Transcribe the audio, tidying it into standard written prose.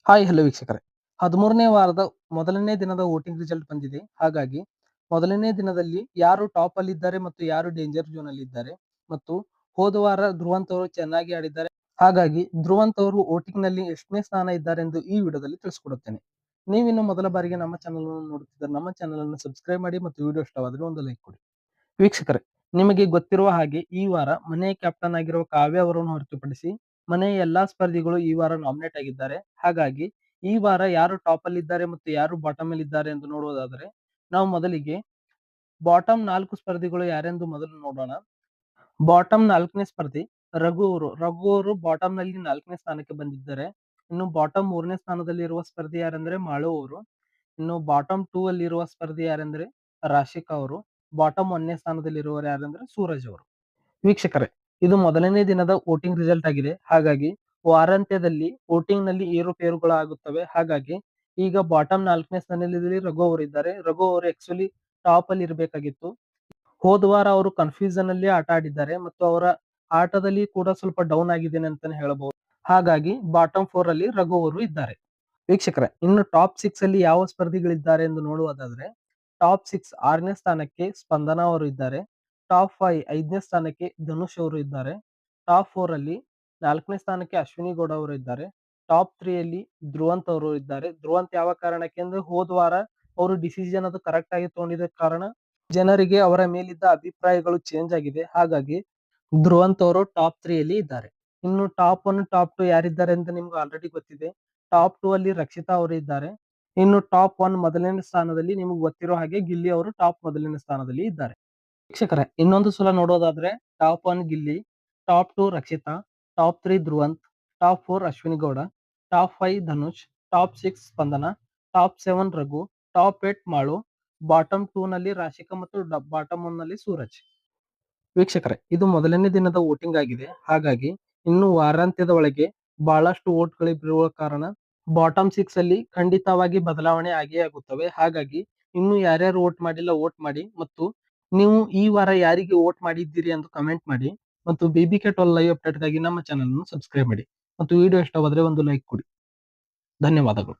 Hi hello ವೀಕ್ಷಕರೇ, 13ನೇ ವಾರದ ಮೊದಲನೇ ದಿನದ ವೋಟಿಂಗ್ ರಿಸಲ್ಟ್ ಬಂದಿದೆ. ಹಾಗಾಗಿ ಮೊದಲನೇ ದಿನದಲ್ಲಿ ಯಾರು ಟಾಪ್ ಅಲ್ಲಿ ಇದ್ದಾರೆ ಮತ್ತು ಯಾರು ಡೇಂಜರ್ ಝೋನ್ ಅಲ್ಲಿ ಇದ್ದಾರೆ ಮತ್ತು ಹೋದ ವಾರ ಧ್ರುವಂತ್ ಅವರು ಚೆನ್ನಾಗಿ ಆಡಿದ್ದಾರೆ. ಹಾಗಾಗಿ ಧ್ರುವಂತ್ ಅವರು ವೋಟಿಂಗ್ ನಲ್ಲಿ ಎಷ್ಟನೇ ಸ್ಥಾನ ಇದ್ದಾರೆ ಎಂದು ಈ ವಿಡಿಯೋದಲ್ಲಿ ತಿಳಿಸ್ಕೊಡುತ್ತೇನೆ. ನೀವಿನ್ನು ಮೊದಲ ಬಾರಿಗೆ ನಮ್ಮ ಚಾನಲ್ ಅನ್ನು ನೋಡುತ್ತಿದ್ದರೆ ನಮ್ಮ ಚಾನಲ್ ಅನ್ನು ಸಬ್ಸ್ಕ್ರೈಬ್ ಮಾಡಿ ಮತ್ತು ವಿಡಿಯೋ ಇಷ್ಟವಾದರೆ ಒಂದು ಲೈಕ್ ಕೊಡಿ. ವೀಕ್ಷಕರೇ, ನಿಮಗೆ ಗೊತ್ತಿರುವ ಹಾಗೆ ಈ ವಾರ ಮನೆಯ ಕ್ಯಾಪ್ಟನ್ ಆಗಿರುವ ಕಾವ್ಯ ಅವರನ್ನು ಹೊರತುಪಡಿಸಿ ಮನೆಯ ಎಲ್ಲಾ ಸ್ಪರ್ಧಿಗಳು ಈ ವಾರ ನಾಮಿನೇಟ್ ಆಗಿದ್ದಾರೆ. ಹಾಗಾಗಿ ಈ ವಾರ ಯಾರು ಟಾಪ್ ಅಲ್ಲಿ ಇದ್ದಾರೆ ಮತ್ತು ಯಾರು ಬಾಟಮ್ ಅಲ್ಲಿ ಇದ್ದಾರೆ ಎಂದು ನೋಡುವುದಾದರೆ ನಾವು ಮೊದಲಿಗೆ ಬಾಟಮ್ 4 ಸ್ಪರ್ಧಿಗಳು ಯಾರೆಂದು ಮೊದಲು ನೋಡೋಣ. ಬಾಟಮ್ 4ನೇ ಸ್ಪರ್ಧಿ ರಘು ಅವರು ಬಾಟಮ್ ನಲ್ಲಿ 4ನೇ ಸ್ಥಾನಕ್ಕೆ ಬಂದಿದ್ದಾರೆ. ಇನ್ನು ಬಾಟಮ್ 3ನೇ ಸ್ಥಾನದಲ್ಲಿ ಇರುವ ಸ್ಪರ್ಧಿ ಯಾರೆಂದ್ರೆ ಮಾಳು ಅವರು. ಇನ್ನು ಬಾಟಮ್ 2 ಅಲ್ಲಿ ಇರುವ ಸ್ಪರ್ಧಿ ಯಾರೆಂದ್ರೆ ರಾಶಿಕಾ ಅವರು. ಬಾಟಮ್ 1ನೇ ಸ್ಥಾನದಲ್ಲಿ ಇರುವವರು ಯಾರೆಂದ್ರೆ ಸೂರಜ್ ಅವರು. ವೀಕ್ಷಕರೇ, ಇದು ಮೊದಲನೇ ದಿನದ ವೋಟಿಂಗ್ ರಿಸಲ್ಟ್ ಆಗಿದೆ. ಹಾಗಾಗಿ ವಾರಾಂತ್ಯದಲ್ಲಿ ವೋಟಿಂಗ್ ನಲ್ಲಿ ಏರುಪೇರುಗಳು ಆಗುತ್ತವೆ. ಹಾಗಾಗಿ ಈಗ ಬಾಟಮ್ 4ನೇ ಸ್ಥಾನದಲ್ಲಿ ರಘು ಅವರು ಇದ್ದಾರೆ. ರಘು ಅವರು ಆಕ್ಚುಲಿ ಟಾಪ್ ಅಲ್ಲಿ ಇರಬೇಕಾಗಿತ್ತು. ಹೋದ ವಾರ ಅವರು ಕನ್ಫ್ಯೂಷನ್ ಅಲ್ಲಿ ಆಟ ಆಡಿದ್ದಾರೆ ಮತ್ತು ಅವರ ಆಟದಲ್ಲಿ ಕೂಡ ಸ್ವಲ್ಪ ಡೌನ್ ಆಗಿದ್ದೇನೆ ಅಂತಾನೆ ಹೇಳಬಹುದು. ಹಾಗಾಗಿ ಬಾಟಮ್ 4 ಅಲ್ಲಿ ರಘು ಅವರು ಇದ್ದಾರೆ. ವೀಕ್ಷಕರೇ, ಇನ್ನು ಟಾಪ್ 6 ಅಲ್ಲಿ ಯಾವ ಸ್ಪರ್ಧಿಗಳಿದ್ದಾರೆ ಎಂದು ನೋಡುವುದಾದ್ರೆ ಟಾಪ್ 6 6ನೇ ಸ್ಥಾನಕ್ಕೆ ಸ್ಪಂದನಾ ಅವರು ಇದ್ದಾರೆ. ಟಾಪ್ 5 5ನೇ ಸ್ಥಾನಕ್ಕೆ ಧನುಷ್ ಅವರು ಇದ್ದಾರೆ. ಟಾಪ್ 4 ಅಲ್ಲಿ 4ನೇ ಸ್ಥಾನಕ್ಕೆ ಅಶ್ವಿನಿ ಗೌಡ ಅವರು ಇದ್ದಾರೆ. ಟಾಪ್ 3 ಅಲ್ಲಿ ಧ್ರುವಂತ್ ಅವರು ಇದ್ದಾರೆ. ಧ್ರುವಂತ್ ಯಾವ ಕಾರಣಕ್ಕೆ ಅಂದ್ರೆ ಹೋದ ವಾರ ಅವರು ಡಿಸಿಷನ್ ಅದು ಕರೆಕ್ಟ್ ಆಗಿ ತಗೊಂಡಿದ್ದ ಕಾರಣ ಜನರಿಗೆ ಅವರ ಮೇಲಿದ್ದ ಅಭಿಪ್ರಾಯಗಳು ಚೇಂಜ್ ಆಗಿದೆ. ಹಾಗಾಗಿ ಧ್ರುವಂತ್ ಅವರು ಟಾಪ್ 3 ಅಲ್ಲಿ ಇದ್ದಾರೆ. ಇನ್ನು ಟಾಪ್ 1 ಟಾಪ್ 2 ಯಾರಿದ್ದಾರೆ ಅಂತ ನಿಮ್ಗೆ ಆಲ್ರೆಡಿ ಗೊತ್ತಿದೆ. ಟಾಪ್ 2 ಅಲ್ಲಿ ರಕ್ಷಿತಾ ಅವರು ಇದ್ದಾರೆ. ಇನ್ನು ಟಾಪ್ 1 ಮೊದಲನೇ ಸ್ಥಾನದಲ್ಲಿ ನಿಮ್ಗೆ ಗೊತ್ತಿರೋ ಹಾಗೆ ಗಿಲ್ಲಿ ಅವರು ಟಾಪ್ ಮೊದಲನೇ ಸ್ಥಾನದಲ್ಲಿ ಇದ್ದಾರೆ. ವೀಕ್ಷಕರೇ, ಇನ್ನೊಂದು ಸಲ ನೋಡೋದಾದ್ರೆ top 1 Gilli, top 2 Rakshita, top 3 Dhruvanth, top 4 Ashwini Gowda, top 5 Dhanush, top 6 ಸ್ಪಂದನ, top 7 Raghu, top 8 Malu, bottom 2 ನಲ್ಲಿ ರಾಶಿಕಾ ಮತ್ತು ಬಾಟಮ್ 1 ನಲ್ಲಿ ಸೂರಜ್. ವೀಕ್ಷಕರೇ, ಇದು ಮೊದಲನೇ ದಿನದ ವೋಟಿಂಗ್ ಆಗಿದೆ. ಹಾಗಾಗಿ ಇನ್ನು ವಾರಾಂತ್ಯದ ಒಳಗೆ ಬಹಳಷ್ಟು ವೋಟ್ಗಳಿರುವ ಕಾರಣ ಬಾಟಮ್ 6 ಅಲ್ಲಿ ಖಂಡಿತವಾಗಿ ಬದಲಾವಣೆ ಆಗೇ ಆಗುತ್ತವೆ. ಹಾಗಾಗಿ ಇನ್ನು ಯಾರ್ಯಾರು ವೋಟ್ ಮಾಡಿಲ್ಲ ವೋಟ್ ಮಾಡಿ ಮತ್ತು ನೀವು ಈ ವಾರ ಯಾರಿಗೆ ವೋಟ್ ಮಾಡಿದ್ದೀರಿ ಎಂದು ಕಮೆಂಟ್ ಮಾಡಿ ಮತ್ತು BBK12 ಲೈವ್ ಅಪ್ಡೇಟ್ಗಾಗಿ ನಮ್ಮ ಚಾನಲ್ ಅನ್ನು ಸಬ್ಸ್ಕ್ರೈಬ್ ಮಾಡಿ ಮತ್ತು ವಿಡಿಯೋ ಇಷ್ಟವಾದರೆ ಒಂದು ಲೈಕ್ ಕೊಡಿ. ಧನ್ಯವಾದಗಳು.